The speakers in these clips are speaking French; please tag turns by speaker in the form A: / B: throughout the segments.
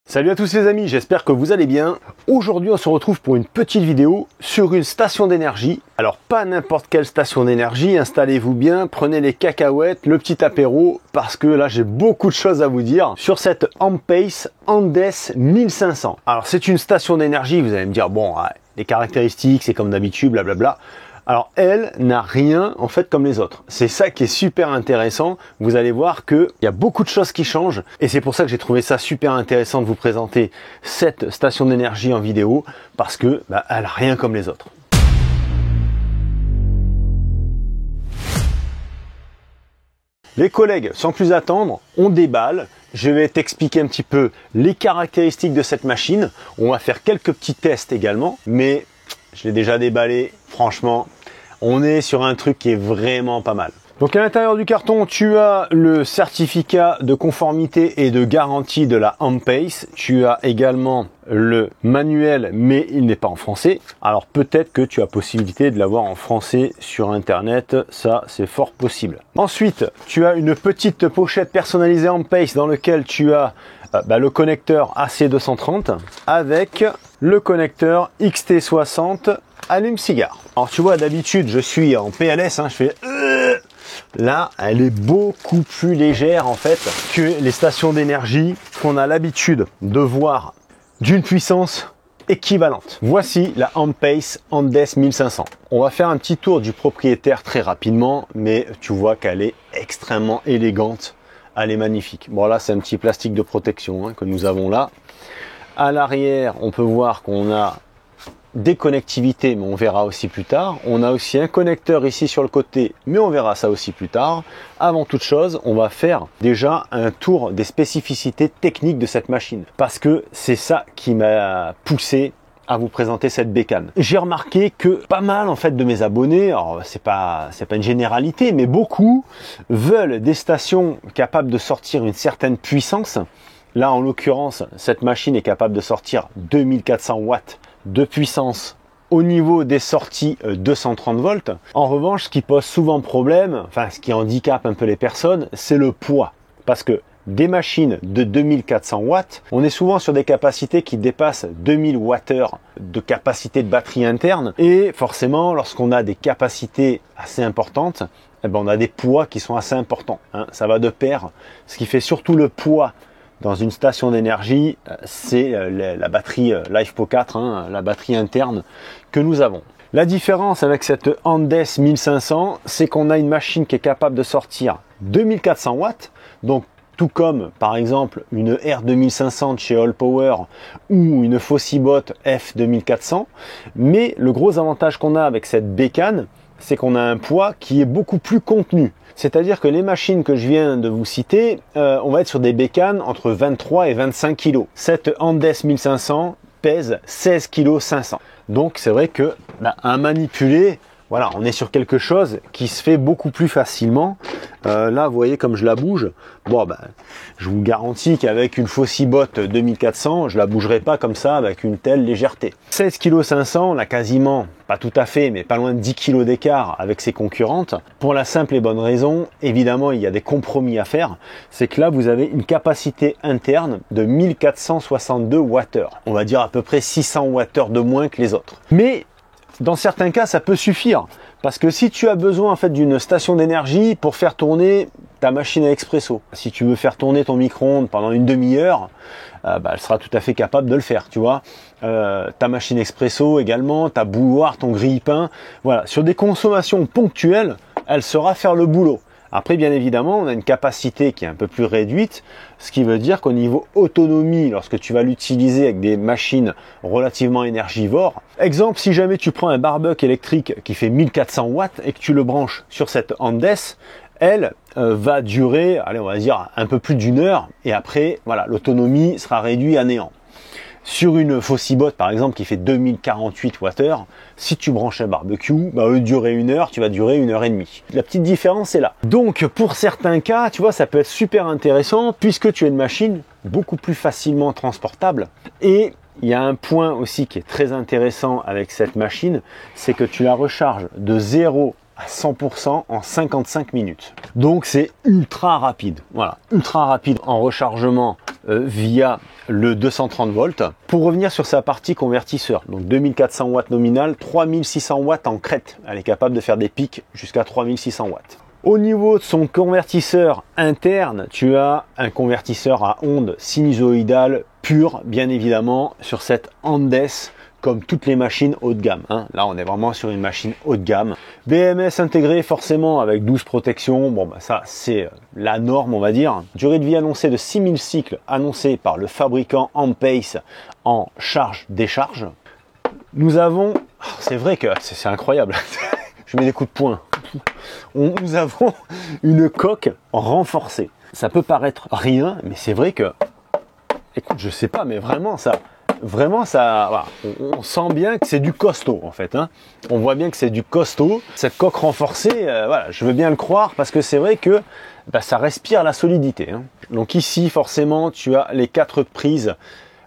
A: Salut à tous les amis, j'espère que vous allez bien. Aujourd'hui on se retrouve pour une petite vidéo sur une station d'énergie. Alors pas n'importe quelle station d'énergie, installez-vous bien, prenez les cacahuètes, le petit apéro, parce que là j'ai beaucoup de choses à vous dire sur cette Ampace Andes 1500. Alors c'est une station d'énergie, vous allez me dire bon, les caractéristiques c'est comme d'habitude, blablabla. Alors elle n'a rien en fait comme les autres. C'est ça qui est super intéressant. Vous allez voir qu'il y a beaucoup de choses qui changent et c'est pour ça que j'ai trouvé ça super intéressant de vous présenter cette station d'énergie en vidéo parce que elle n'a rien comme les autres. Les collègues, sans plus attendre, on déballe. Je vais t'expliquer un petit peu les caractéristiques de cette machine. On va faire quelques petits tests également, mais je l'ai déjà déballé, franchement. On est sur un truc qui est vraiment pas mal. Donc à l'intérieur du carton, tu as le certificat de conformité et de garantie de la Ampace. Tu as également le manuel, mais il n'est pas en français. Alors peut-être que tu as possibilité de l'avoir en français sur internet, ça c'est fort possible. Ensuite, tu as une petite pochette personnalisée Ampace dans laquelle tu as le connecteur AC230 avec le connecteur XT60 allume-cigare. Alors tu vois, d'habitude je suis en PLS, je fais là, elle est beaucoup plus légère en fait que les stations d'énergie qu'on a l'habitude de voir d'une puissance équivalente. Voici la Ampace Andes 1500. On va faire un petit tour du propriétaire très rapidement, mais tu vois qu'elle est extrêmement élégante. Elle est magnifique. Bon là, c'est un petit plastique de protection que nous avons là. À l'arrière, on peut voir qu'on a des connectivités, mais on verra aussi plus tard. On a aussi un connecteur ici sur le côté, mais on verra ça aussi plus tard. Avant toute chose, on va faire déjà un tour des spécificités techniques de cette machine, parce que c'est ça qui m'a poussé à vous présenter cette bécane. J'ai remarqué que pas mal en fait de mes abonnés, alors c'est pas une généralité, mais beaucoup veulent des stations capables de sortir une certaine puissance. Là en l'occurrence, cette machine est capable de sortir 2400 watts de puissance au niveau des sorties 230 volts. En revanche, ce qui pose souvent problème, enfin ce qui handicape un peu les personnes, c'est le poids. Parce que des machines de 2400 watts, on est souvent sur des capacités qui dépassent 2000 Wh de capacité de batterie interne. Et forcément, lorsqu'on a des capacités assez importantes, on a des poids qui sont assez importants. Ça va de pair. Ce qui fait surtout le poids dans une station d'énergie, c'est la batterie LiFePO 4, la batterie interne que nous avons. La différence avec cette Andes 1500, c'est qu'on a une machine qui est capable de sortir 2400 watts, donc tout comme par exemple une R2500 de chez Allpower ou une Fossibot F2400. Mais le gros avantage qu'on a avec cette bécane, c'est qu'on a un poids qui est beaucoup plus contenu. C'est-à-dire que les machines que je viens de vous citer, on va être sur des bécanes entre 23 et 25 kg. Cette Andes 1500 pèse 16 kg 500. Donc c'est vrai que à manipuler, voilà, on est sur quelque chose qui se fait beaucoup plus facilement. Là, vous voyez comme je la bouge. Bon, je vous garantis qu'avec une Fossibot 2400, je la bougerai pas comme ça avec une telle légèreté. 16 kg 500, on a quasiment, pas tout à fait, mais pas loin de 10 kg d'écart avec ses concurrentes. Pour la simple et bonne raison, évidemment, il y a des compromis à faire. C'est que là, vous avez une capacité interne de 1462 Wh. On va dire à peu près 600 Wh de moins que les autres. Mais dans certains cas, ça peut suffire. Parce que si tu as besoin en fait d'une station d'énergie pour faire tourner ta machine à expresso, si tu veux faire tourner ton micro-ondes pendant une demi-heure, elle sera tout à fait capable de le faire, tu vois. Ta machine expresso également, ta bouilloire, ton grille-pain, voilà. Sur des consommations ponctuelles, elle saura faire le boulot. Après, bien évidemment, on a une capacité qui est un peu plus réduite, ce qui veut dire qu'au niveau autonomie, lorsque tu vas l'utiliser avec des machines relativement énergivores, exemple, si jamais tu prends un barbecue électrique qui fait 1400 watts et que tu le branches sur cette Andes, elle va durer, allez, on va dire un peu plus d'une heure, et après, voilà, l'autonomie sera réduite à néant. Sur une Fossibot par exemple qui fait 2048 Wh, si tu branches un barbecue, au lieu de durer une heure, tu vas durer 1h30. La petite différence est là. Donc pour certains cas, tu vois, ça peut être super intéressant puisque tu as une machine beaucoup plus facilement transportable. Et il y a un point aussi qui est très intéressant avec cette machine, c'est que tu la recharges de 0 à 100% en 55 minutes. Donc c'est ultra rapide. Voilà, ultra rapide en rechargement via le 230 volts. Pour revenir sur sa partie convertisseur, donc 2400 watts nominal, 3600 watts en crête. Elle est capable de faire des pics jusqu'à 3600 watts. Au niveau de son convertisseur interne, tu as un convertisseur à ondes sinusoïdales pur, bien évidemment, sur cette Andes, comme toutes les machines haut de gamme. Hein. Là, on est vraiment sur une machine haut de gamme. BMS intégré forcément avec 12 protections. Bon, bah, ça, c'est la norme, on va dire. Durée de vie annoncée de 6000 cycles, annoncée par le fabricant Ampace en charge-décharge. Nous avons... c'est vrai que c'est incroyable. Je mets des coups de poing. Nous avons une coque renforcée. Ça peut paraître rien, mais c'est vrai que... écoute, je sais pas, mais vraiment, ça... voilà, on sent bien que c'est du costaud en fait. Hein. On voit bien que c'est du costaud. Cette coque renforcée, voilà, je veux bien le croire parce que c'est vrai que bah, ça respire la solidité. Hein. Donc ici, forcément, tu as les 4 prises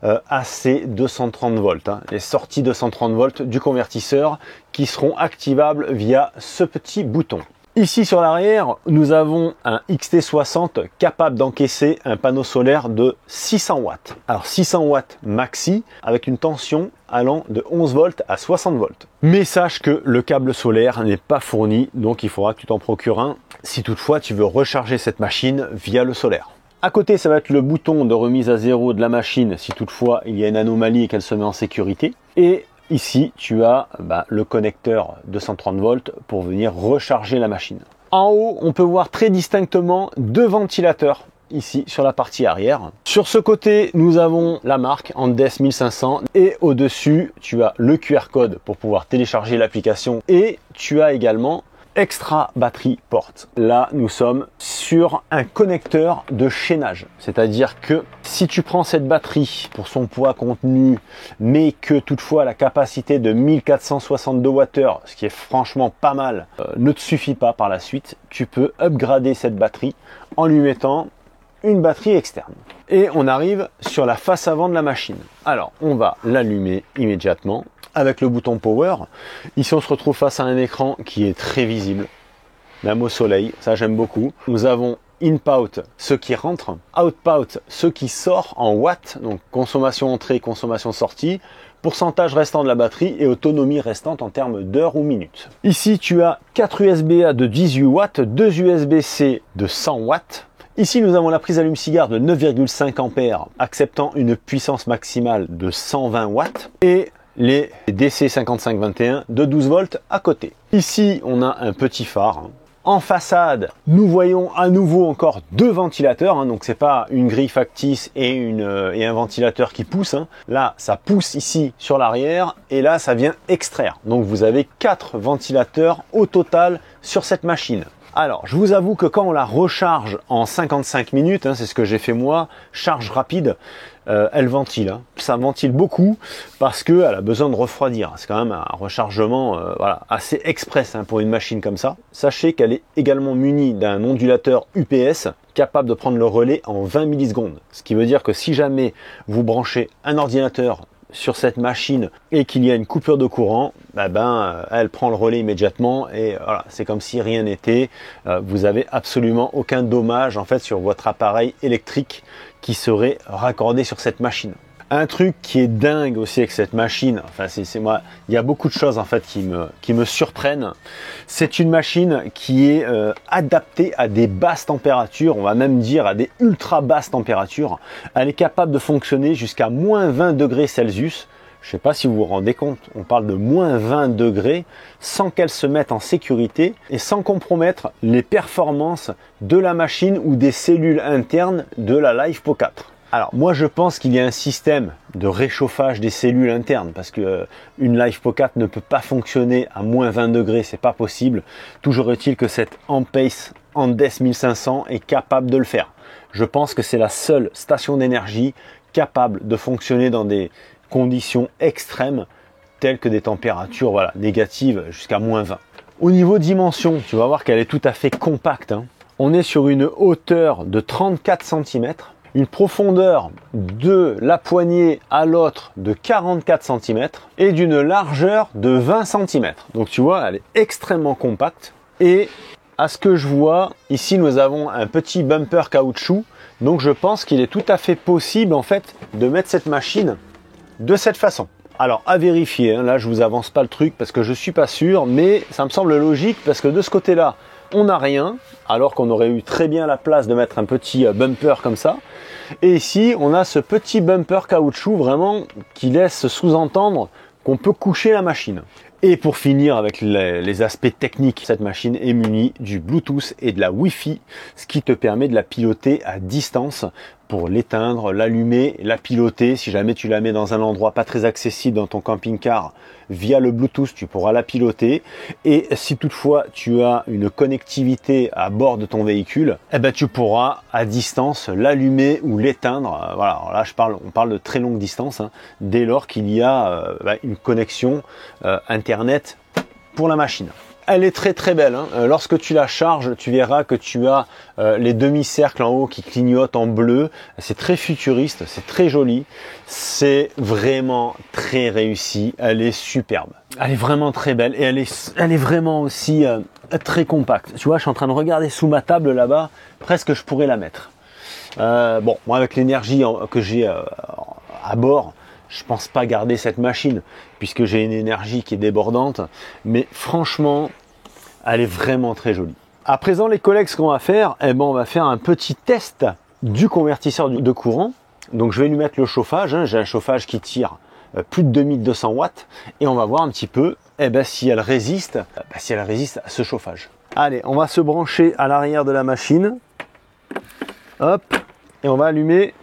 A: AC 230 volts, hein, les sorties 230 volts du convertisseur qui seront activables via ce petit bouton. Ici sur l'arrière, nous avons un XT60 capable d'encaisser un panneau solaire de 600 watts. Alors 600 watts maxi avec une tension allant de 11 volts à 60 volts. Mais sache que le câble solaire n'est pas fourni, donc il faudra que tu t'en procures un si toutefois tu veux recharger cette machine via le solaire. À côté, ça va être le bouton de remise à zéro de la machine si toutefois il y a une anomalie et qu'elle se met en sécurité. Et ici, tu as le connecteur 230 volts pour venir recharger la machine. En haut, on peut voir très distinctement 2 ventilateurs ici sur la partie arrière. Sur ce côté, nous avons la marque Andes 1500 et au-dessus, tu as le QR code pour pouvoir télécharger l'application et tu as également Extra Battery Port. Là, nous sommes sur un connecteur de chaînage. C'est-à-dire que si tu prends cette batterie pour son poids contenu, mais que toutefois la capacité de 1462 Wh, ce qui est franchement pas mal, ne te suffit pas par la suite, tu peux upgrader cette batterie en lui mettant une batterie externe. Et on arrive sur la face avant de la machine. Alors, on va l'allumer immédiatement avec le bouton Power. Ici, on se retrouve face à un écran qui est très visible, même au soleil, ça j'aime beaucoup. Nous avons in-out, ce qui rentre, out-out, ce qui sort en watts, donc consommation entrée, consommation sortie, pourcentage restant de la batterie et autonomie restante en termes d'heures ou minutes. Ici, tu as 4 USB-A de 18 watts, 2 USB-C de 100 watts. Ici, nous avons la prise allume-cigare de 9,5 ampères, acceptant une puissance maximale de 120 watts et les DC5521 de 12 volts à côté. Ici, on a un petit phare. En façade, nous voyons à nouveau encore 2 ventilateurs, hein, donc c'est pas une grille factice et un ventilateur qui pousse. Hein. Là, ça pousse ici sur l'arrière et là, ça vient extraire. Donc vous avez 4 ventilateurs au total sur cette machine. Alors, je vous avoue que quand on la recharge en 55 minutes, hein, c'est ce que j'ai fait moi, charge rapide, elle ventile. Hein. Ça ventile beaucoup parce qu'elle a besoin de refroidir. C'est quand même un rechargement voilà, assez express hein, pour une machine comme ça. Sachez qu'elle est également munie d'un ondulateur UPS capable de prendre le relais en 20 millisecondes. Ce qui veut dire que si jamais vous branchez un ordinateur sur cette machine et qu'il y a une coupure de courant, elle prend le relais immédiatement et voilà, c'est comme si rien n'était. Vous avez absolument aucun dommage en fait sur votre appareil électrique qui serait raccordé sur cette machine. Un truc qui est dingue aussi avec cette machine, enfin c'est moi, il y a beaucoup de choses en fait qui me surprennent. C'est une machine qui est adaptée à des basses températures, on va même dire à des ultra basses températures. Elle est capable de fonctionner jusqu'à moins 20 degrés Celsius. Je ne sais pas si vous vous rendez compte, on parle de moins 20 degrés sans qu'elle se mette en sécurité et sans compromettre les performances de la machine ou des cellules internes de la LiFePO 4. Alors moi je pense qu'il y a un système de réchauffage des cellules internes parce que une LiFePO 4 ne peut pas fonctionner à moins 20 degrés, c'est pas possible. Toujours est-il que cette Ampace Andes 1500 est capable de le faire. Je pense que c'est la seule station d'énergie capable de fonctionner dans des conditions extrêmes telles que des températures voilà, négatives jusqu'à moins 20. Au niveau dimension, tu vas voir qu'elle est tout à fait compacte. Hein. On est sur une hauteur de 34 cm. Une profondeur de la poignée à l'autre de 44 cm et d'une largeur de 20 cm. Donc tu vois, elle est extrêmement compacte. Et à ce que je vois, ici nous avons un petit bumper caoutchouc Donc je pense qu'il est tout à fait possible en fait de mettre cette machine de cette façon. Alors à vérifier, hein, là je vous avance pas le truc parce que je suis pas sûr, mais ça me semble logique parce que de ce côté-là, on n'a rien, alors qu'on aurait eu très bien la place de mettre un petit bumper comme ça. Et ici, on a ce petit bumper caoutchouc vraiment qui laisse sous-entendre qu'on peut coucher la machine. Et pour finir avec les aspects techniques, cette machine est munie du Bluetooth et de la Wi-Fi, ce qui te permet de la piloter à distance pour l'éteindre, l'allumer, la piloter. Si jamais tu la mets dans un endroit pas très accessible dans ton camping-car, via le Bluetooth, tu pourras la piloter. Et si toutefois tu as une connectivité à bord de ton véhicule, eh ben tu pourras à distance l'allumer ou l'éteindre. Voilà, alors là on parle de très longue distance, hein, dès lors qu'il y a une connexion Internet pour la machine. Elle est très très belle, hein. Lorsque tu la charges, tu verras que tu as les demi-cercles en haut qui clignotent en bleu. C'est très futuriste, c'est très joli. C'est vraiment très réussi. Elle est superbe. Elle est vraiment très belle et elle est vraiment aussi très compacte. Tu vois, je suis en train de regarder sous ma table là-bas. Presque je pourrais la mettre. Bon, moi avec l'énergie que j'ai à bord, je pense pas garder cette machine puisque j'ai une énergie qui est débordante, mais franchement, elle est vraiment très jolie. À présent, les collègues, ce qu'on va faire, eh ben, on va faire un petit test du convertisseur de courant. Donc, je vais lui mettre le chauffage. Hein. J'ai un chauffage qui tire plus de 2200 watts et on va voir un petit peu eh ben, si elle résiste à ce chauffage. Allez, on va se brancher à l'arrière de la machine. Hop, et on va allumer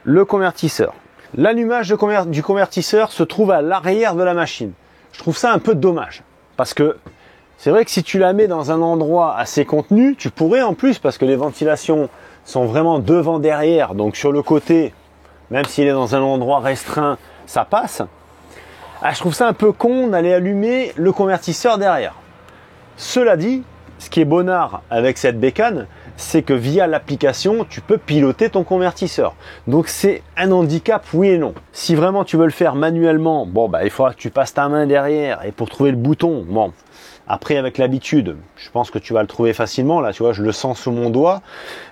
A: le convertisseur. L'allumage du convertisseur se trouve à l'arrière de la machine. Je trouve ça un peu dommage parce que c'est vrai que si tu la mets dans un endroit assez contenu, tu pourrais en plus, parce que les ventilations sont vraiment devant derrière, donc sur le côté, même s'il est dans un endroit restreint, ça passe. Ah, je trouve ça un peu con d'aller allumer le convertisseur derrière. Cela dit, ce qui est bonnard avec cette bécane, c'est que via l'application, tu peux piloter ton convertisseur. Donc c'est un handicap, oui et non. Si vraiment tu veux le faire manuellement, bon bah il faudra que tu passes ta main derrière et pour trouver le bouton, bon, après avec l'habitude, je pense que tu vas le trouver facilement. Là, tu vois, je le sens sous mon doigt.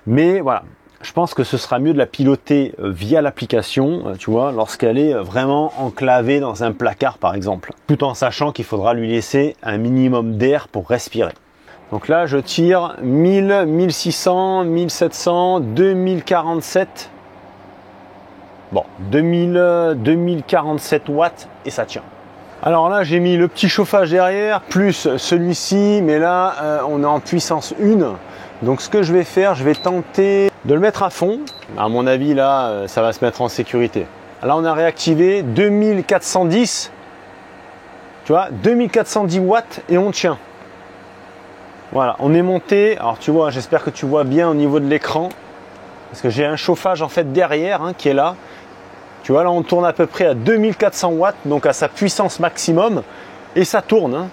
A: Mais voilà, je pense que ce sera mieux de la piloter via l'application, tu vois, lorsqu'elle est vraiment enclavée dans un placard par exemple. Tout en sachant qu'il faudra lui laisser un minimum d'air pour respirer. Donc là, je tire 1000, 1600, 1700, 2047. Bon, 2047 watts et ça tient. Alors là, j'ai mis le petit chauffage derrière, plus celui-ci, mais là, on est en puissance 1. Donc ce que je vais faire, je vais tenter de le mettre à fond. À mon avis, là, ça va se mettre en sécurité. Là, on a réactivé 2410. Tu vois, 2410 watts et on tient. Voilà, on est monté. Alors tu vois, j'espère que tu vois bien au niveau de l'écran. Parce que j'ai un chauffage en fait derrière hein, qui est là. Tu vois, là on tourne à peu près à 2400 watts, donc à sa puissance maximum. Et ça tourne. Hein.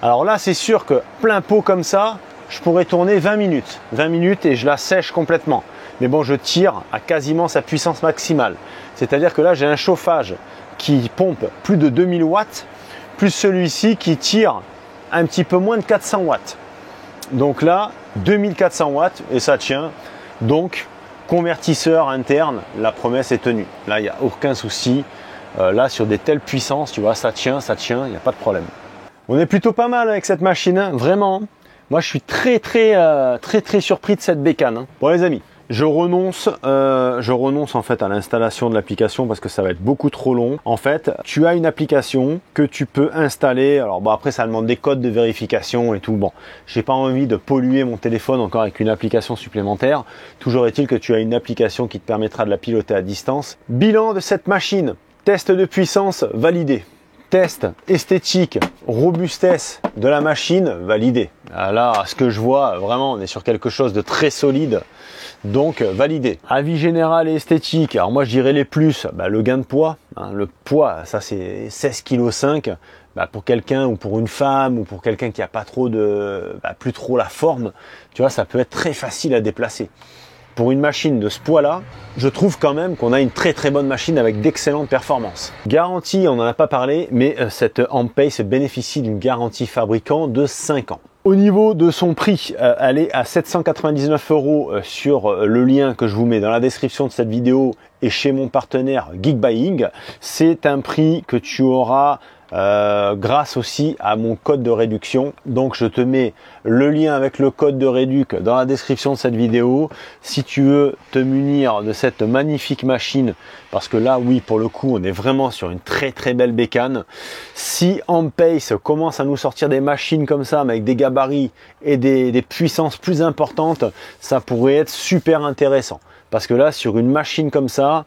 A: Alors là, c'est sûr que plein pot comme ça, je pourrais tourner 20 minutes. 20 minutes et je la sèche complètement. Mais bon, je tire à quasiment sa puissance maximale. C'est-à-dire que là, j'ai un chauffage qui pompe plus de 2000 watts, plus celui-ci qui tire un petit peu moins de 400 watts. Donc là, 2400 watts et ça tient. Donc, convertisseur interne, la promesse est tenue. Là, il n'y a aucun souci. Là, sur des telles puissances, tu vois, ça tient, il n'y a pas de problème. On est plutôt pas mal avec cette machine, hein, vraiment. Moi, je suis très surpris de cette bécane. Hein. Bon, les amis, je renonce en fait à l'installation de l'application parce que ça va être beaucoup trop long. En fait, tu as une application que tu peux installer. Alors bon, après ça demande des codes de vérification et tout. Bon, j'ai pas envie de polluer mon téléphone encore avec une application supplémentaire. Toujours est-il que tu as une application qui te permettra de la piloter à distance. Bilan de cette machine. Test de puissance validé. Test esthétique, robustesse de la machine validé. Là, à ce que je vois, vraiment, on est sur quelque chose de très solide. Donc validé. Avis général et esthétique. Alors moi je dirais les plus, le gain de poids. Hein, le poids, ça c'est 16,5 kg. Pour quelqu'un ou pour une femme ou pour quelqu'un qui a pas trop de, plus trop la forme, tu vois, ça peut être très facile à déplacer. pour une machine de ce poids-là, je trouve quand même qu'on a une très très bonne machine avec d'excellentes performances. Garantie, on n'en a pas parlé, mais cette Amppace bénéficie d'une garantie fabricant de 5 ans. Au niveau de son prix, elle est à 799 € sur le lien que je vous mets dans la description de cette vidéo et chez mon partenaire Geekbuying. C'est un prix que tu auras grâce aussi à mon code de réduction. Donc je te mets le lien avec le code de réduc dans la description de cette vidéo. Si tu veux te munir de cette magnifique machine, parce que là oui, pour le coup on est vraiment sur une très très belle bécane. Si Amppace commence à nous sortir des machines comme ça avec des gabarits et des puissances plus importantes, ça pourrait être super intéressant, parce que là sur une machine comme ça,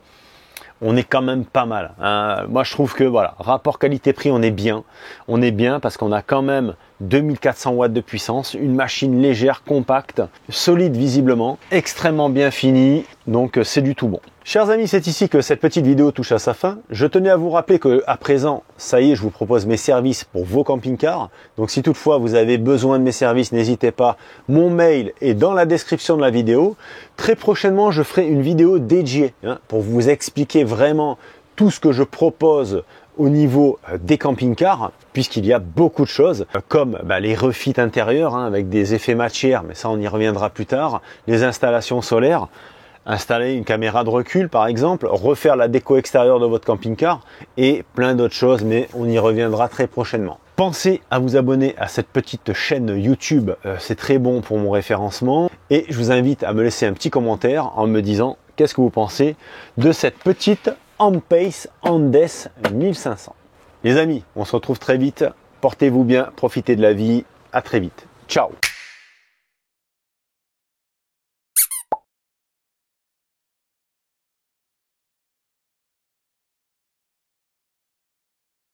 A: on est quand même pas mal. Moi je trouve que voilà, rapport qualité-prix, on est bien parce qu'on a quand même 2400 watts de puissance, une machine légère, compacte, solide visiblement, extrêmement bien finie, donc c'est du tout bon. Chers amis, c'est ici que cette petite vidéo touche à sa fin. Je tenais à vous rappeler que à présent, ça y est, je vous propose mes services pour vos camping-cars. Donc si toutefois vous avez besoin de mes services, n'hésitez pas. Mon mail est dans la description de la vidéo. Très prochainement, je ferai une vidéo dédiée pour vous expliquer vraiment tout ce que je propose au niveau des camping-cars, puisqu'il y a beaucoup de choses, comme les refits intérieurs avec des effets matières, mais ça on y reviendra plus tard, les installations solaires, installer une caméra de recul par exemple, refaire la déco extérieure de votre camping-car et plein d'autres choses, mais on y reviendra très prochainement. Pensez à vous abonner à cette petite chaîne YouTube, c'est très bon pour mon référencement, et je vous invite à me laisser un petit commentaire en me disant qu'est-ce que vous pensez de cette petite Amppace Andes 1500. Les amis, on se retrouve très vite. Portez-vous bien, profitez de la vie. À très vite. Ciao.